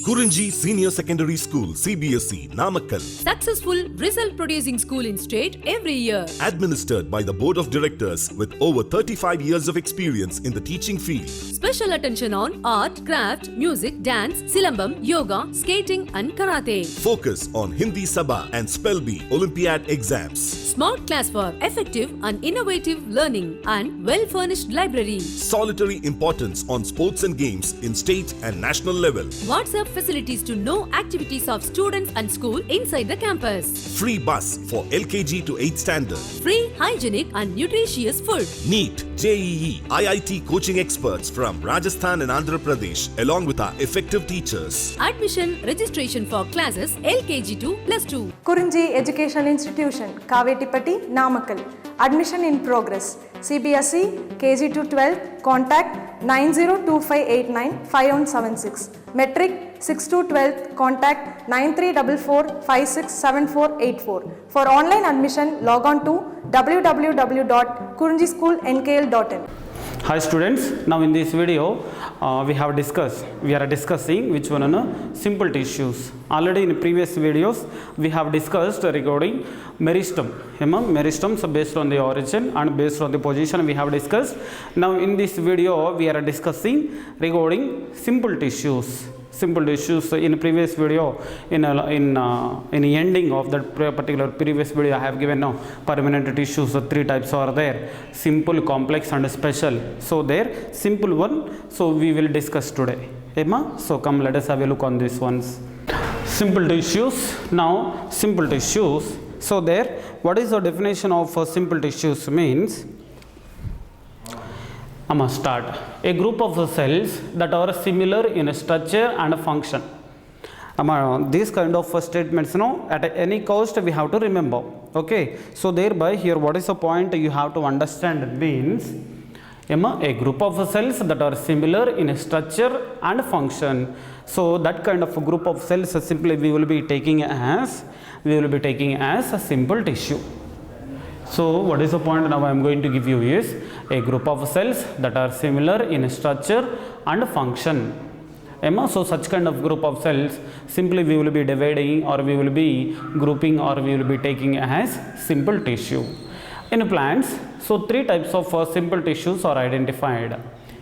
Kurinji Senior Secondary School, CBSE, Namakkal. Successful result producing school in state every year. Administered by the Board of Directors with over 35 years of experience in the teaching field. Special attention on art, craft, music, dance, silambam, yoga, skating and karate. Focus on Hindi Sabha and Spell Bee Olympiad exams. Smart class for effective and innovative learning and well-furnished library. Solitary importance on sports and games in state and national level. WhatsApp facilities to know activities of students and school inside the campus. Free bus for LKG to 8th standard. Free, hygienic and nutritious food. NEET, JEE, IIT coaching experts from Rajasthan and Andhra Pradesh along with our effective teachers. Admission registration for classes LKG to +2. Kurinji Education Institution, Kavetipatti, Namakkal. Admission in progress. CBSE, KG to 12, contact 9025895176. Metric 6 to 12, contact 9344567484. For online admission, log on to www.kurinjischoolnkl.in. Hi students, now in this video we are discussing which one on simple tissues. Already in previous videos we have discussed regarding meristem. Meristem, so based on the origin and based on the position we have discussed. Now in this video we are discussing regarding simple tissues. Simple tissues in previous video, in the ending of that particular previous video I have given now permanent tissues. So three types are there: simple, complex and special. So there simple one, so we will discuss today. So come, let us have a look on these ones. Simple tissues. Now simple tissues, so there what is the definition of simple tissues means? I must start. A group of cells that are similar in structure and function. These kind of statements, at any cost we have to remember. Okay. So thereby here what is the point you have to understand means a group of cells that are similar in structure and function. So that kind of a group of cells simply we will be taking as a simple tissue. So what is the point now I am going to give you is a group of cells that are similar in structure and function. So such kind of group of cells simply we will be dividing or we will be grouping or we will be taking as simple tissue. In plants, so three types of simple tissues are identified.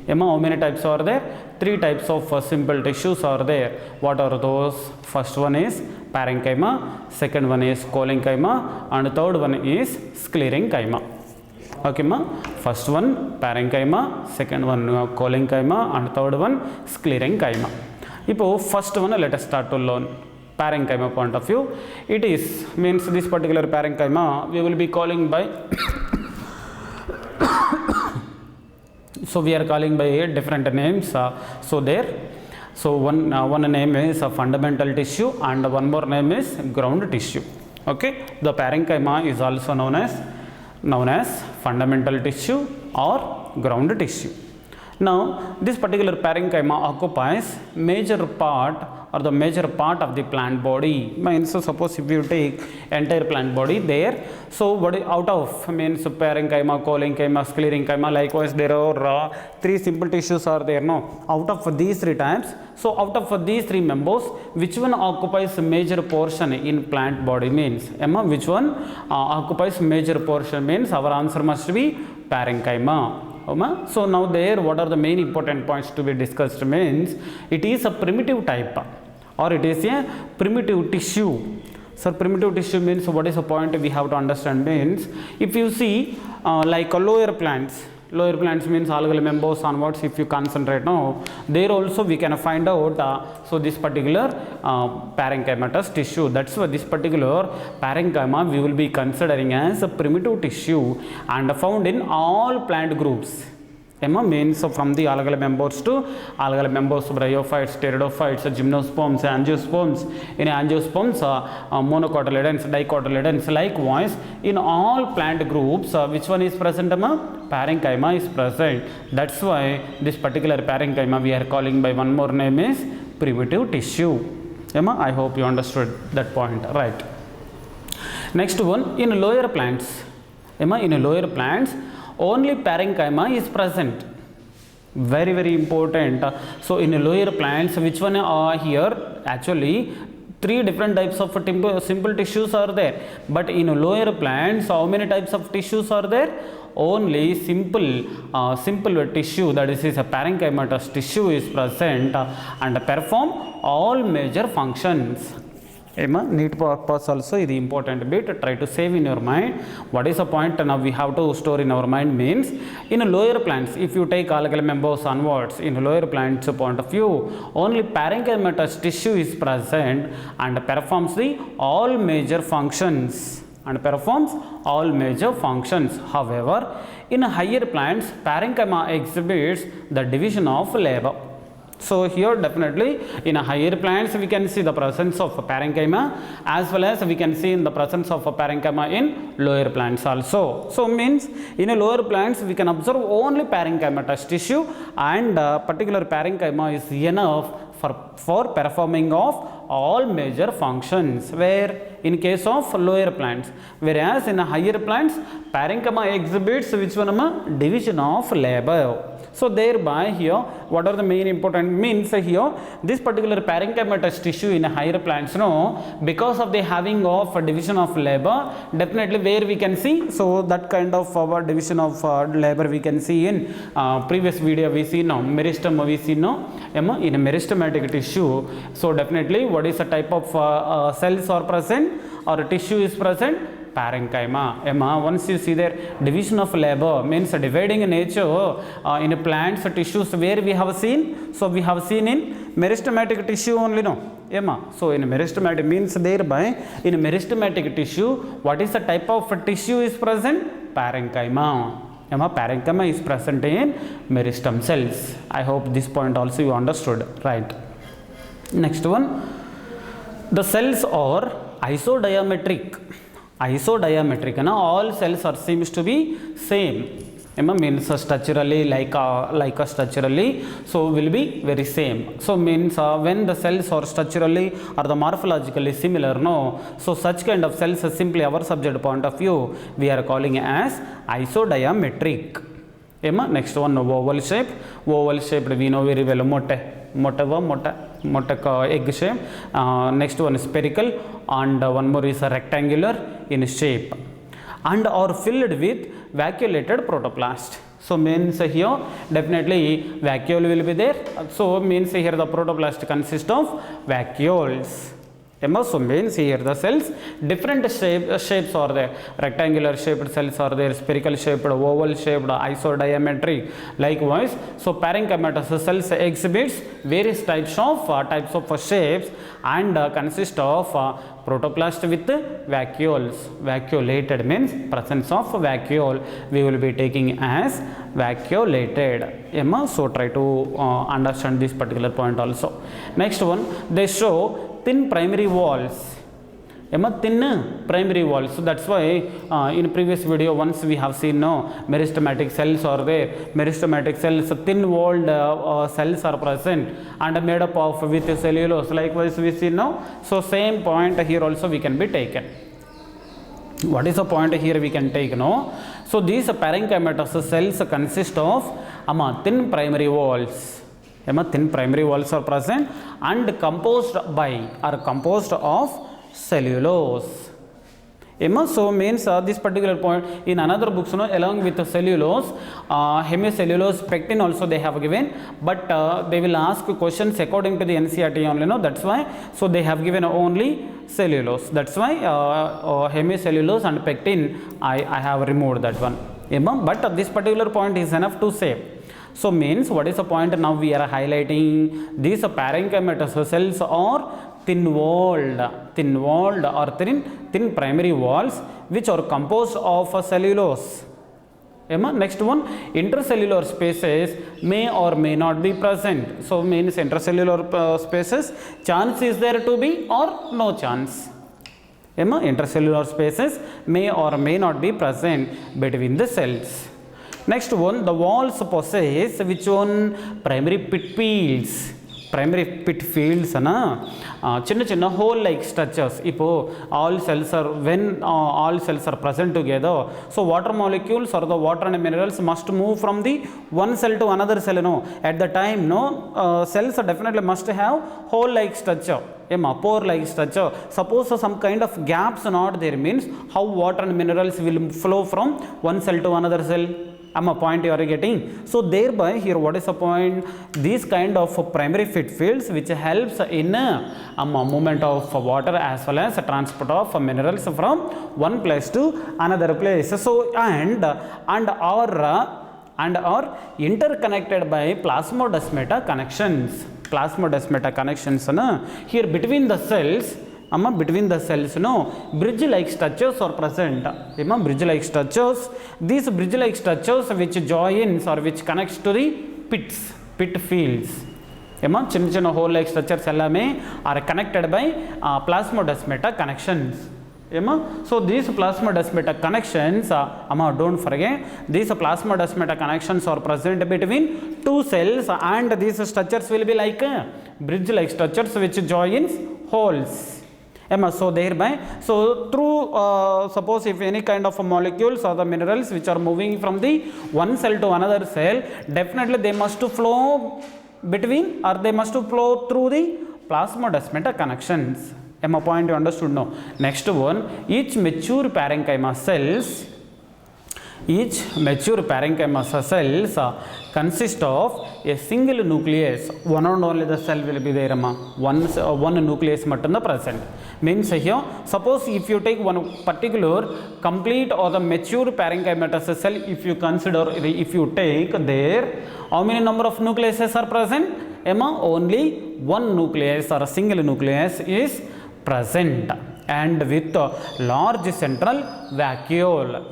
How many types are there? Three types of simple tissues are there. What are those? First one is parenchyma, second one is collenchyma and third one is sclerenchyma. Okay ma? First one parenchyma, second one collenchyma and third one sclerenchyma. Now first one let us start to learn. Parenchyma point of view, it is means this particular parenchyma we will be calling by so we are calling by different names. So there, so one name is a fundamental tissue and one more name is ground tissue. Okay, the parenchyma is also known as fundamental tissue or ground tissue. Now this particular parenchyma occupies major part or the major part of the plant body. Means so suppose if you take entire plant body there, so what out of means parenchyma, collenchyma, sclerenchyma, likewise there are three simple tissues are there. No, out of these three types, so out of these three members, which one occupies a major portion in plant body means which one occupies major portion means our answer must be parenchyma. So now there what are the main important points to be discussed means it is a primitive type or it is a primitive tissue. So primitive tissue means what is the point we have to understand means if you see like lower plants means algal members onwards, if you concentrate now there also we can find out so this particular parenchymatous tissue, that's why this particular parenchyma we will be considering as a primitive tissue and found in all plant groups. Means from the algal members to algal members, bryophytes, pteridophytes, gymnosperms, angiosperms. In angiosperms, monocotyledons, dicotyledons. Likewise, in all plant groups, which one is present? Parenchyma is present. That's why this particular parenchyma we are calling by one more name is primitive tissue. I hope you understood that point, right? Next one, in lower plants, only parenchyma is present. very important. So in lower plants, which one are here? Actually, three different types of simple tissues are there, but in lower plants, how many types of tissues are there? Only simple tissue, that is a parenchymatous tissue is present and perform all major functions. Neat purpose also is the important bit. Try to save in your mind. What is the point now we have to store in our mind means, in lower plants, if you take algal members onwards, in lower plants point of view, only parenchymatous tissue is present and performs the all major functions. However, in higher plants, parenchyma exhibits the division of labor. So here definitely in a higher plants we can see the presence of parenchyma, as well as we can see in the presence of parenchyma in lower plants also. So means in a lower plants we can observe only parenchymatous tissue, and particular parenchyma is enough for performing of all major functions, where in case of lower plants, whereas in a higher plants parenchyma exhibits which one? Division of labor. So thereby here, what are the main important means here, this particular parenchymatous tissue in higher plants, because of the having of division of labor, definitely where we can see, so that kind of division of labor we can see in previous video we see now, meristem we see now, in a meristematic tissue. So definitely what is the type of cells are present or tissue is present? Parenchyma. Once you see their division of labor means dividing nature in plants tissues, where we have seen, so we have seen in meristematic tissue only, so in meristematic means thereby in meristematic tissue, what is the type of tissue is present? Parenchyma. Parenchyma is present in meristem cells. I hope this point also you understood, right? Next one, the cells are isodiametric. And all cells are seems to be same. Means structurally like structurally, so will be very same. So means when the cells are structurally or the morphologically similar, so such kind of cells is simply our subject point of view we are calling as isodiametric. Next one, oval shape. Oval shaped we know very well, egg shape. Next one is spherical, and one more is a rectangular in shape, and are filled with vacuolated protoplast. So means here definitely vacuole will be there. So means here the protoplast consists of vacuoles. So means here the cells, different shapes are there. Rectangular shaped cells are there, spherical shaped, oval shaped, isodiametric. Likewise, so parenchymatous cells exhibits various types of shapes and consist of protoplast with vacuoles. Vacuolated means presence of vacuole we will be taking as vacuolated. So try to understand this particular point also. Next one, they show thin primary walls. Thin primary walls. So that's why in previous video once we have seen meristematic cells are there. Meristematic cells, thin walled cells are present and made up of with cellulose. Likewise we see now. So same point here also we can be taken. What is the point here we can take? So these parenchymatous cells consist of thin primary walls. Thin primary walls are present and composed of cellulose. So means this particular point in another books, along with the cellulose, hemicellulose, pectin also they have given, but they will ask questions according to the NCERT only, that's why. So they have given only cellulose. That's why hemicellulose and pectin I have removed that one. But this particular point is enough to say. So means what is the point now we are highlighting? These parenchymatous cells are thin walled or thin primary walls which are composed of cellulose. Next one, intercellular spaces may or may not be present. So means intercellular spaces, chance is there to be or no chance. Intercellular spaces may or may not be present between the cells. Next one, the walls possess which one? Primary pit peels. primary pit fields ana chinna chinna hole like structures. Ipo all cells are when all cells are present together, so water molecules or the water and minerals must move from the one cell to another cell, you know. At the time, no, cells definitely must have hole like structure, pore like structure. Suppose some kind of gaps not there, means how water and minerals will flow from one cell to another cell. A point you are getting. So thereby here what is the point? These kind of primary pit fields which helps in movement of water as well as transport of minerals from one place to another place. So and are interconnected by plasmodesmata connections. Plasmodesmata connections here between the cells. Between the cells, no, bridge like structures are present. Bridge like structures. These bridge like structures which joins or which connects to the pit fields. Chinna hole like structures are connected by plasmodesmata connections. So these plasmodesmata connections, don't forget, these plasmodesmata connections are present between two cells, and these structures will be like bridge like structures which joins holes. So thereby, so through suppose if any kind of molecules or the minerals which are moving from the one cell to another cell, definitely they must flow between or they must flow through the plasmodesmata connections. A point you understood now. Next one, each mature parenchyma cells consist of a single nucleus. One and only the cell will be there, one nucleus mattum present. Means here, suppose if you take one particular complete or the mature parenchymatous cell, if you consider, if you take there, how many number of nucleuses are present? Only one nucleus or a single nucleus is present, and with large central vacuole.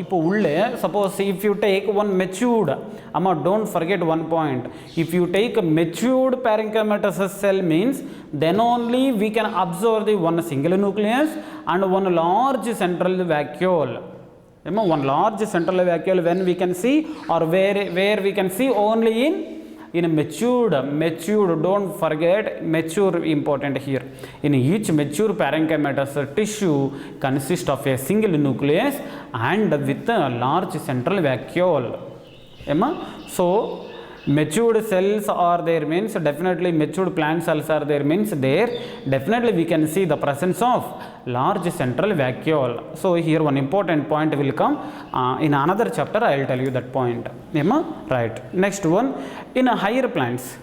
Suppose if you take one matured, don't forget one point, if you take a matured parenchymatous cell, means then only we can observe the one single nucleus and one large central vacuole. One large central vacuole when we can see, or where we can see only in matured, don't forget mature important here. In each mature parenchymatous tissue consists of a single nucleus and with a large central vacuole. So matured cells are there, means definitely matured plant cells are there, means there definitely we can see the presence of large central vacuole. So here one important point will come in another chapter. I will tell you that point. Right. Next one, in a higher plants,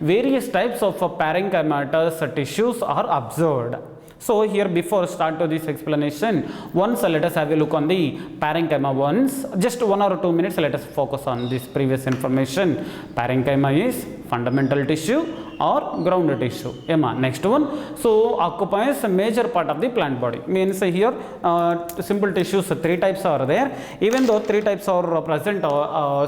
various types of parenchymatous tissues are observed. So here before start to this explanation, once let us have a look on the parenchyma once. Just 1 or 2 minutes let us focus on this previous information. Parenchyma is fundamental tissue or ground tissue. Next one, so occupies a major part of the plant body. Means here simple tissues, 3 types are there. Even though 3 types are present,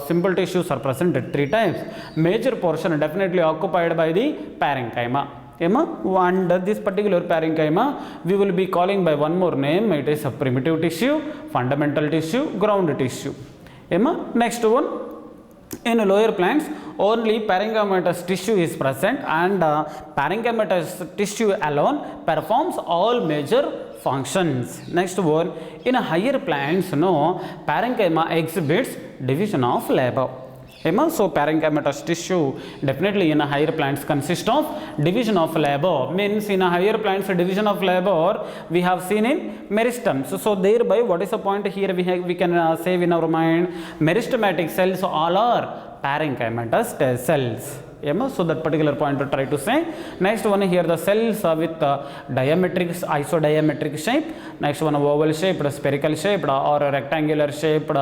simple tissues are present at 3 types, major portion definitely occupied by the parenchyma. And this particular parenchyma we will be calling by one more name. It is a primitive tissue, fundamental tissue, ground tissue. Next one, in lower plants only parenchymatous tissue is present, and parenchymatous tissue alone performs all major functions. Next one, in higher plants, parenchyma exhibits division of labor. So parenchymatous tissue definitely in a higher plants consist of division of labor. Means in a higher plants division of labor we have seen in meristems. So thereby what is the point here we can save in our mind? Meristematic cells all are parenchymatous cells. So that particular point to try to say. Next one, here the cells with diametric, isodiametric shape. Next one, oval shaped, spherical shaped or rectangular shaped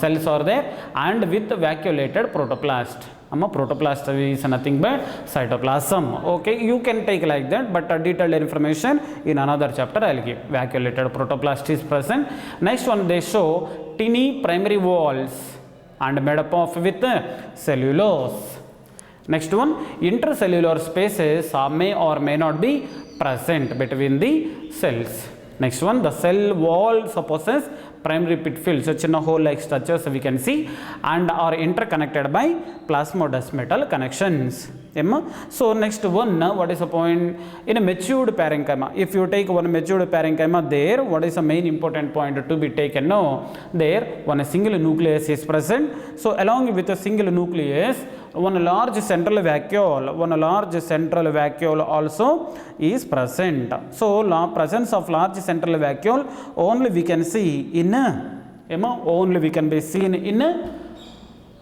cells are there, and with vacuolated protoplast. Protoplast is nothing but cytoplasm. Okay, you can take like that, but detailed information in another chapter I will give. Vacuolated protoplast is present. Next one, they show tiny primary walls and made up of with cellulose. Next one, intercellular spaces may or may not be present between the cells. Next one, the cell wall possesses primary pit fields, chinna hole like structures we can see, and are interconnected by plasmodesmatal connections. So next one, what is the point? In a matured parenchyma, if you take one matured parenchyma, there what is the main important point to be taken? No, there one single nucleus is present. So along with a single nucleus, one large central vacuole also is present. So presence of large central vacuole only we can see in only we can be seen in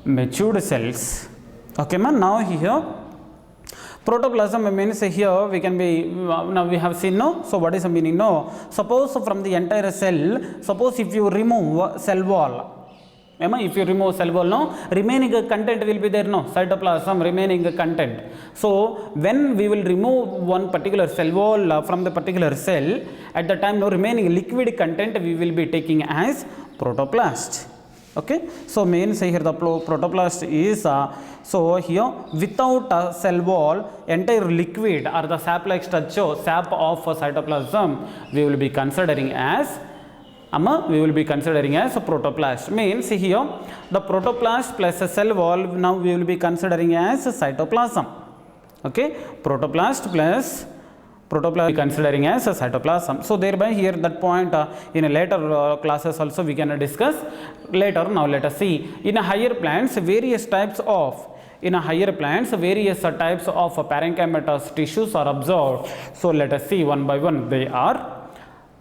matured cells. Okay, man. Now here protoplasm means here we can be, now we have seen, no. So what is the meaning? No, suppose from the entire cell, suppose if you remove cell wall, if you remove cell wall, no, remaining content will be there, no, cytoplasm remaining content. So when we will remove one particular cell wall from the particular cell, at the time, no, remaining liquid content we will be taking as protoplast. Okay, so means here the protoplast is so here without a cell wall, entire liquid or the sap like structure, sap of cytoplasm, we will be considering as a protoplast. Means here the protoplast plus a cell wall, now we will be considering as cytoplasm. Okay, protoplasm considering as a cytoplasm. So thereby here that point in a later classes also we can discuss later. Now let us see, in a higher plants various types of parenchymatous tissues are observed. So let us see one by one. They are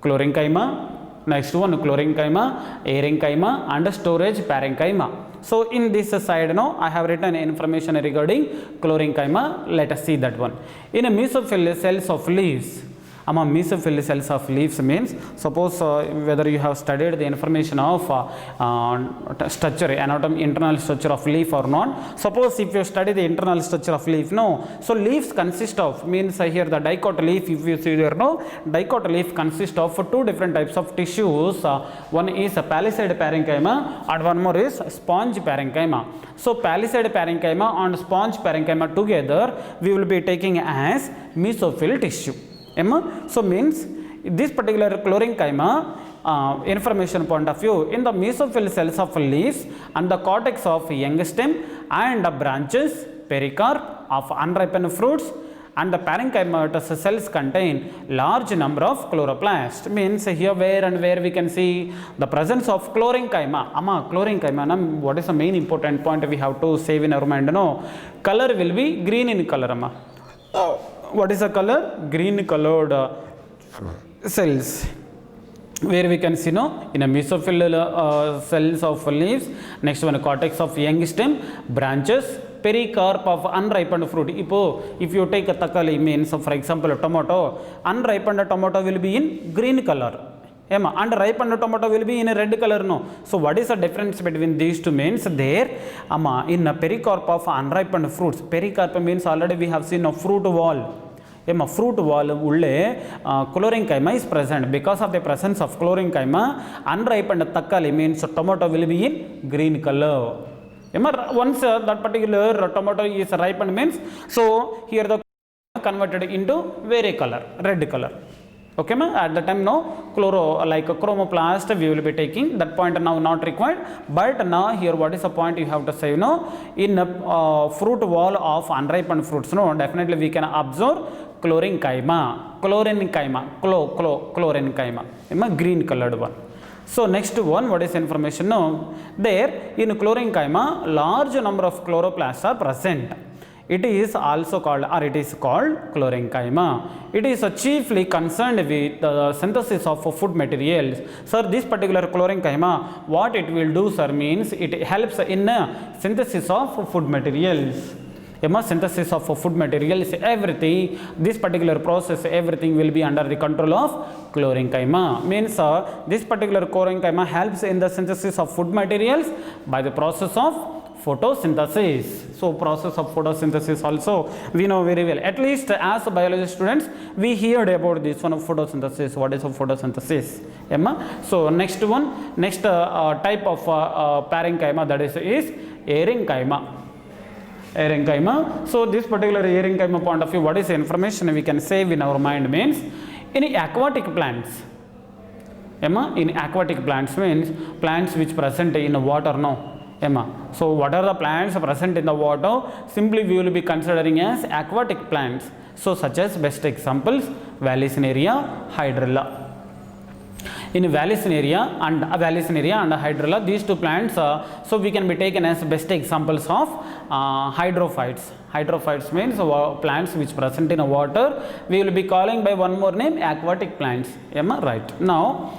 chlorenchyma, next one chlorenchyma, aerenchyma and storage parenchyma. So in this side now I have written information regarding chlorenchyma. Let us see that one. In a mesophyll cells of leaves, mesophyll cells of leaves means, suppose whether you have studied the information of structure, anatomy, internal structure of leaf or not. Suppose if you study the internal structure of leaf, no. So leaves consist of, means here the dicot leaf, if you see there, no, dicot leaf consists of two different types of tissues. One is a palisade parenchyma and one more is sponge parenchyma. So palisade parenchyma and sponge parenchyma together we will be taking as mesophyll tissue. So means this particular chlorenchyma information point of view, in the mesophyll cells of leaves and the cortex of young stem and the branches, pericarp of unripened fruits, and the parenchymatous cells contain large number of chloroplasts. Means here where and where we can see the presence of chlorenchyma. Chlorenchyma, what is the main important point we have to save in our mind? No, color will be green in color. What is the color? Green colored cells, where we can see, no, in a mesophyll cells of leaves, next one cortex of young stem, branches, pericarp of unripened fruit. If you take a takali, means for example a tomato, unripened tomato will be in green color, and ripened tomato will be in a red color. No. So what is the difference between these two? Means there in a pericarp of unripened fruits, pericarp means already we have seen a fruit wall. Fruit wall ulle chlorenchyma is present. Because of the presence of chlorenchyma, unripened takali means tomato will be in green color. Once that particular tomato is ripened means, so here the converted into various color, red color. Okay, ma? At the time, no, chromoplast we will be taking. That point now not required. But now here what is the point you have to say? No, in a fruit wall of unripened fruits, no, definitely we can observe chlorenchyma, green colored one. So next one, what is information? No, there in chlorenchyma large number of chloroplasts are present. It is also called, or it is called chlorenchyma. It is chiefly concerned with the synthesis of food materials. Sir, this particular chlorenchyma, what it will do, sir, means it helps in synthesis of food materials. Synthesis of food materials, everything, this particular process, everything will be under the control of chlorenchyma. Means this particular chlorenchyma helps in the synthesis of food materials by the process of photosynthesis. So process of photosynthesis also we know very well. At least as biology students we heard about this one of photosynthesis. What is a photosynthesis? So next one, next type of parenchyma, that is aerenchyma. Aerenchyma. So this particular aerenchyma point of view, what is the information we can save in our mind? Means in aquatic plants, In aquatic plants means plants which present in water, no. So what are the plants present in the water? Simply we will be considering as aquatic plants. So such as best examples, Vallisneria, Hydrilla. In Vallisneria and Hydrilla, these two plants, so we can be taken as best examples of hydrophytes. Hydrophytes means plants which present in water. We will be calling by one more name aquatic plants. Right. Now,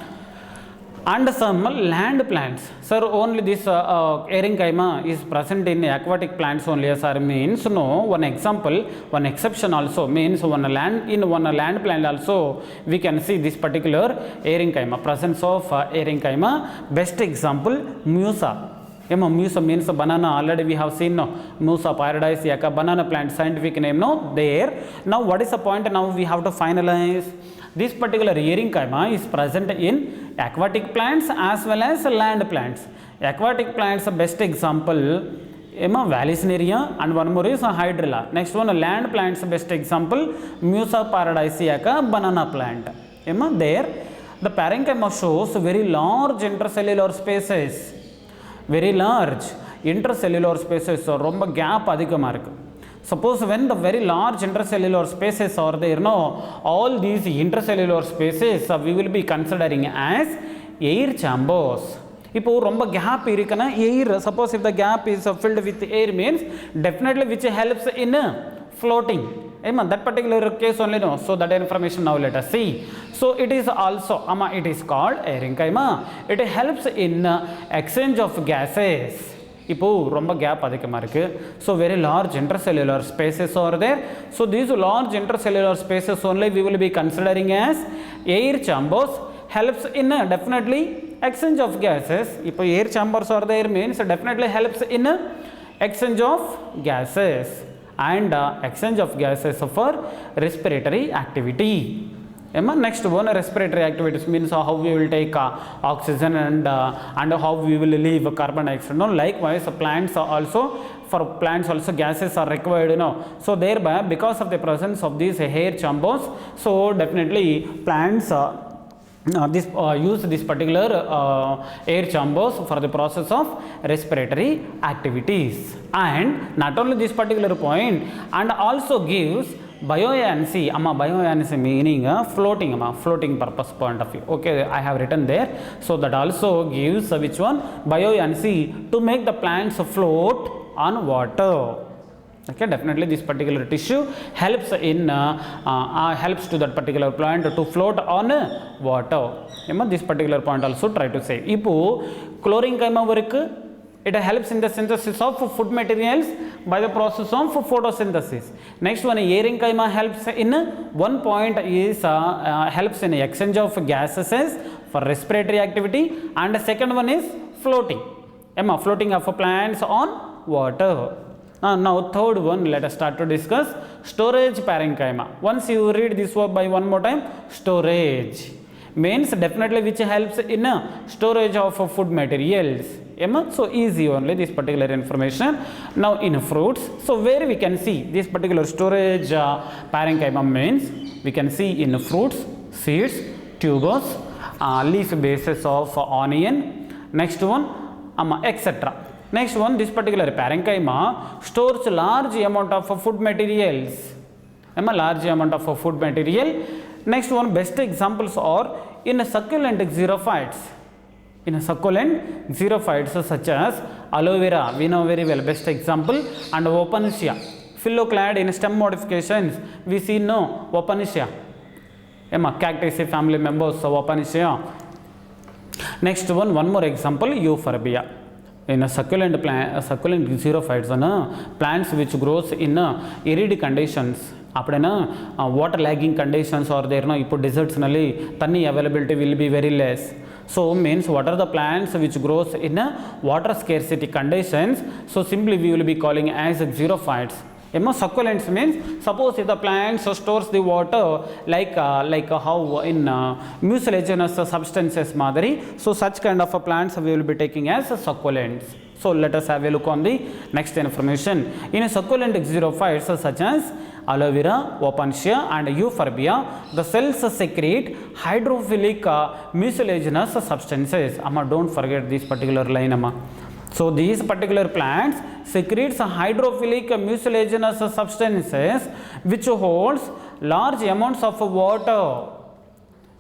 and some land plants. Sir, only this Erynkema is present in aquatic plants only, sir, means no. One example, one exception also means one land plant also we can see this particular Erynkema, presence of Erynkema. Best example, Musa. Musa means banana. Already we have seen, no, Musa paradisiaca, banana plant, scientific name, no, there. Now what is the point? Now we have to finalize. This particular Erynkema is present in aquatic plants as well as land plants. Aquatic plants, best example, Vallisneria, and one more is Hydrilla. Next one, land plants, best example, Musa paradisiaca, banana plant. There, the parenchyma shows very large intercellular spaces. Very large intercellular spaces, so romba gap adhikama irukku. Suppose when the very large intercellular spaces are there, no, all these intercellular spaces we will be considering as air chambers. Ipo romba gap irukana air, suppose if the gap is filled with air means definitely which helps in floating. That particular case only, no. So that information now let us see. So it is also, it is called Erynkema. It helps in exchange of gases. இப்போ ரொம்ப gap அதிகமாக இருக்குது. So very large intercellular spaces are there. So these large intercellular spaces only we will be considering as air chambers. Helps in definitely exchange of gases. இப்போ air chambers are there means definitely helps in exchange of gases and exchange of gases for respiratory activity. Next one, respiratory activities means how we will take oxygen and how we will leave carbon dioxide. No, likewise plants also, for plants also gases are required, you know. So thereby because of the presence of these air chambers, so definitely plants use this particular air chambers for the process of respiratory activities. And not only this particular point, and also gives buoyancy. Buoyancy meaning floating purpose point of view. Okay, I have written there. So that also gives which one? Buoyancy, to make the plants float on water. Okay, definitely this particular tissue helps in helps to that particular plant to float on water. This particular point also try to say. Ipo Chlorhynchema work, it helps in the synthesis of food materials by the process of photosynthesis. Next one, Erynkema helps in one point is helps in exchange of gases for respiratory activity, and the second one is floating. Floating of plants on water. Now third one, let us start to discuss storage parenchyma. Once you read this word by one more time, storage means definitely which helps in storage of food materials. So easy only this particular information. Now in fruits, so where we can see this particular storage parenchyma means we can see in fruits, seeds, tubers, leaf bases of onion, next one etc. Next one, this particular parenchyma stores large amount of food materials. Large amount of food material. Next one, best examples are in succulent xerophytes. In succulent xerophytes such as aloe vera, we know very well, best example, and Opuntia. Phylloclad in stem modifications, we see no Opuntia. Cactaceae family members of Opuntia. Next one more example, Euphorbia. In a succulent xerophytes, plants which grows in arid conditions, water lagging conditions are there, no, deserts nalli tanni availability will be very less. So means what are the plants which grows in water scarcity conditions? So simply we will be calling as xerophytes. Succulents means suppose if the plant stores the water like how in mucilaginous substances madari, so such kind of plants we will be taking as succulents. So let us have a look on the next information. In a succulent xerophytes such as aloe vera, opuntia and euphorbia, the cells secrete hydrophilic mucilaginous substances. Amma, don't forget this particular line, amma. So these particular plants secretes hydrophilic mucilaginous substances which holds large amounts of water.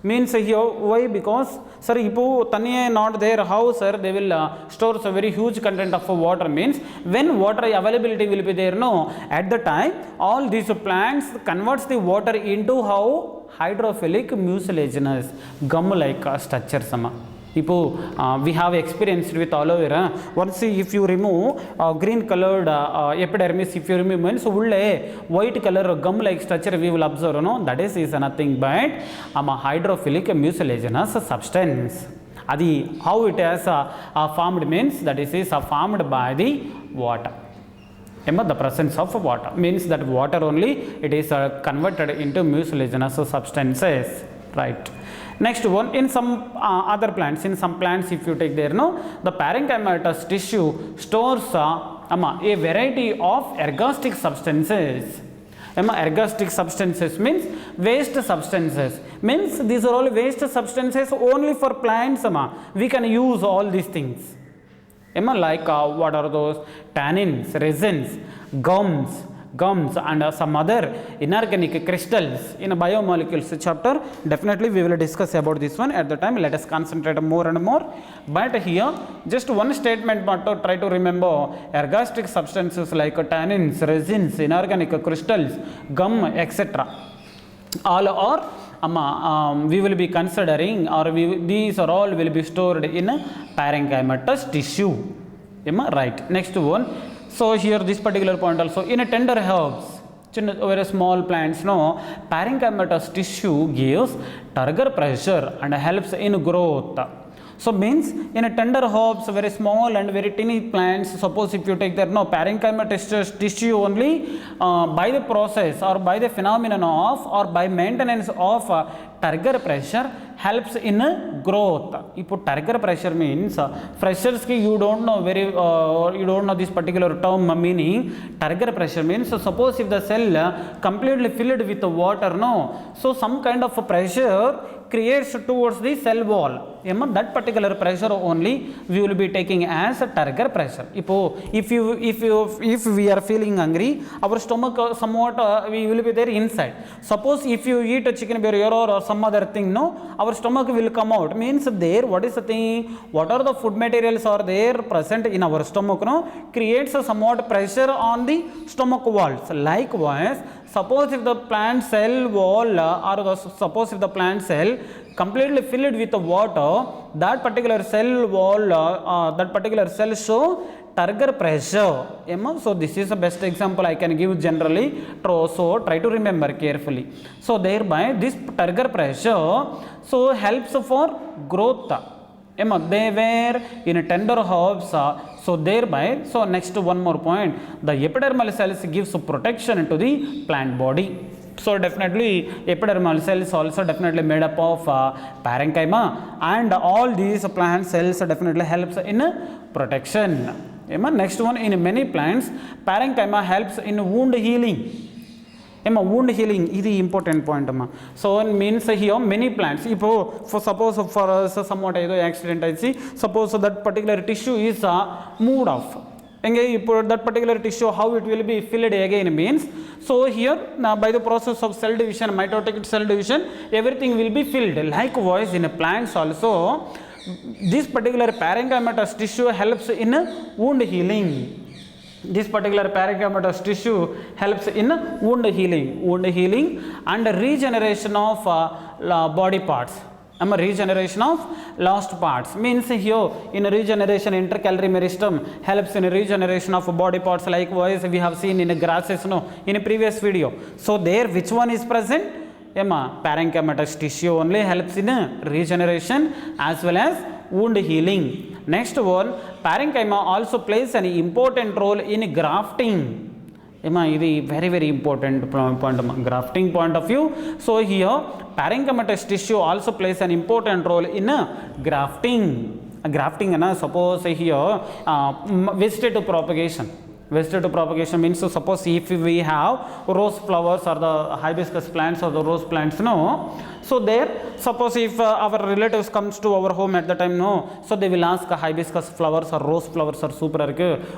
Means here, why? Because sir, if taniye not there, how sir they will store a very huge content of water? Means when water availability will be there, no, at the time all these plants converts the water into how hydrophilic mucilaginous gum like structure sama. We have experienced with aloe vera. Once if you remove green colored epidermis, if you remove means white color gum like structure we will observe, no, that is nothing but hydrophilic mucilaginous substance. Adi how it has formed means that is formed by the water. The presence of water means that water only it is converted into mucilaginous substances, right? Next one, in some other plants, in some plants if you take there, no, the parenchymatous tissue stores a variety of ergostic substances. Ergostic substances means waste substances, means these are all waste substances only for plants. We can use all these things. Like what are those? Tannins, resins, gums and some other inorganic crystals. In a biomolecules chapter definitely we will discuss about this one. At the time let us concentrate more and more, but here just one statement but to try to remember. Ergostic substances like tannins, resins, inorganic crystals, gum, etc. all are we will be considering, or these are all will be stored in a parenchymatous tissue. Right. Next one. So here this particular point also, in a tender herbs, very small plants, no, parenchymatous tissue gives turgor pressure and helps in growth. So means in a tender herbs, very small and very tiny plants, suppose if you take there, no, parenchymatous tissue only by the process or by the phenomenon of or by maintenance of turgor pressure helps in growth. If turgor pressure means freshers you don't know you don't know this particular term meaning. Turgor pressure means suppose if the cell completely filled with water, no, so some kind of pressure creates towards the cell wall. That particular pressure only we will be taking as a turgor pressure. If we are feeling hungry, our stomach somewhat we will be there inside. Suppose if you eat a chicken burger or some other thing, no, our stomach will come out. Means there what is the thing? What are the food materials are there present in our stomach, no, creates a somewhat pressure on the stomach walls. Likewise, suppose if the plant cell wall suppose if the plant cell completely filled with water, that particular cell wall, that particular cell show turgor pressure. So this is the best example I can give generally. So try to remember carefully. So thereby this turgor pressure so helps for growth. They were in tender herbs. So thereby, so next one more point, the epidermal cells gives protection to the plant body. So definitely epidermal cells also definitely made up of parenchyma, and all these plant cells definitely helps in protection. Next one, in many plants parenchyma helps in wound healing. Wound healing is the important point. So it means here many plants, if for suppose for us somewhat accident I see, suppose that particular tissue is moved off. That particular tissue, how it will be filled again means, so here by the process of cell division, mitotic cell division, everything will be filled. Likewise in plants also, this particular parenchymatous tissue helps in wound healing. This particular parenchymatous tissue helps in wound healing and regeneration of body parts. Regeneration of lost parts means here in regeneration intercalary meristem helps in regeneration of body parts. Likewise we have seen in grasses, no, in a previous video. So there which one is present? Parenchymatous tissue only helps in regeneration as well as wound healing. Next one, parenchyma also plays an important role in grafting. This very very important point, grafting point of view. So here parenchymatous tissue also plays an important role in grafting. Grafting, suppose here vegetative propagation. Vegetative propagation means, so suppose if we have rose flowers or the hibiscus plants or the rose plants, no, so there, suppose if our relatives comes to our home at the time, no, so they will ask hibiscus flowers or rose flowers or super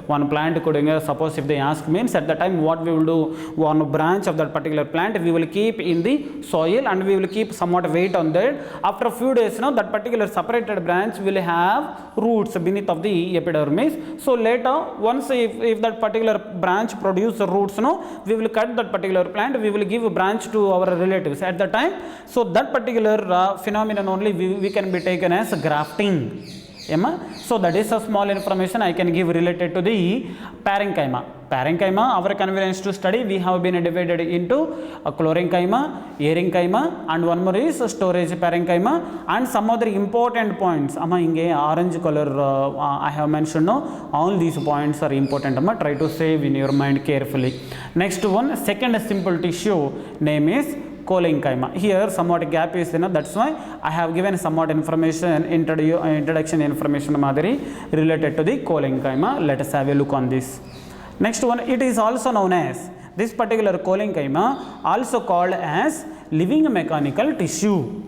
one plant kodinga. Suppose if they ask, means at the time what we will do, one branch of that particular plant we will keep in the soil and we will keep somewhat weight on that. After a few days, no, that particular separated branch will have roots beneath of the epidermis. So later, once if that particular branch produce roots, no, we will cut that particular plant, we will give a branch to our relatives at the time. So that particular phenomenon only we can be taken as grafting. So that is a small information I can give related to the parenchyma. Parenchyma, our convenience to study, we have been divided into chlorenchyma, erenchyma, and one more is storage parenchyma, and some other important points. Orange color I have mentioned, no, all these points are important. Try to save in your mind carefully. Next one, second simple tissue name is cholenchyma. Here somewhat gap is, that's why I have given somewhat information, introduction information madhuri related to the cholenchyma. Let us have a look on this. Next one, it is also known as, this particular cholenchyma also called as living mechanical tissue.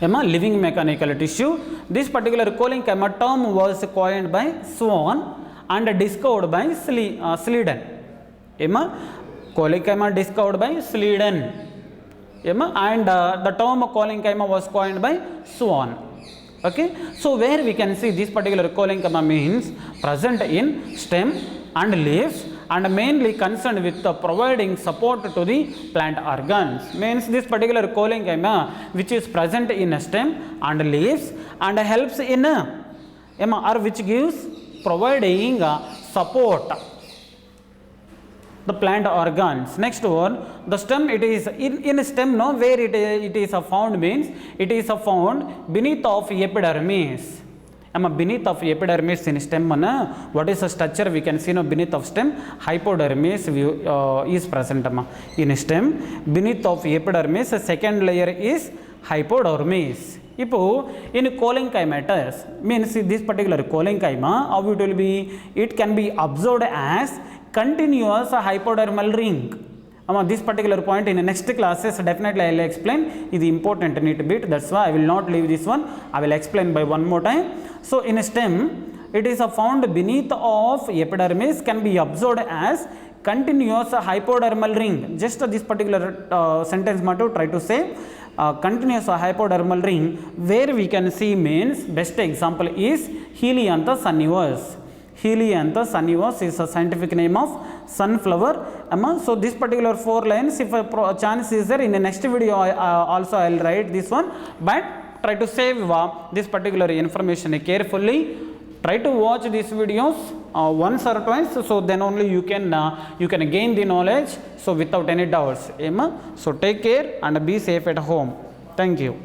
Living mechanical tissue. This particular cholenchyma term was coined by Swan and discovered by Sleeden. Cholenchyma discovered by Sleeden, and the term cholenchyma was coined by Swan. Okay, so where we can see this particular cholenchyma means present in stem and leaves and mainly concerned with providing support to the plant organs. Means this particular cholenchyma which is present in stem and leaves and helps in or which gives providing support the plant organs. Next one, the stem, it is in stem, no, where it is found means it is found beneath of epidermis. Beneath of epidermis in stem, what is the structure we can see, no, beneath of stem, hypodermis is present in stem. Beneath of epidermis, second layer is hypodermis. In cholenchymatous, means this particular cholenchyma, how it will be, it can be observed as continuous hypodermal ring. This particular point in the next classes definitely I will explain. Is important neat bit, that's why I will not leave this one. I will explain by one more time. So in a stem, it is found beneath of epidermis, can be observed as continuous hypodermal ring. Just this particular sentence motto try to say continuous hypodermal ring, where we can see means best example is Helianthus sunniverse. Helianthus sunniverse is a scientific name of sunflower. So this particular 4 lines, if a chance is there, in the next video also I will write this one, but try to save this particular information carefully. Try to watch these videos once or twice, so then only you can gain the knowledge, so without any doubts. So take care and be safe at home. Thank you.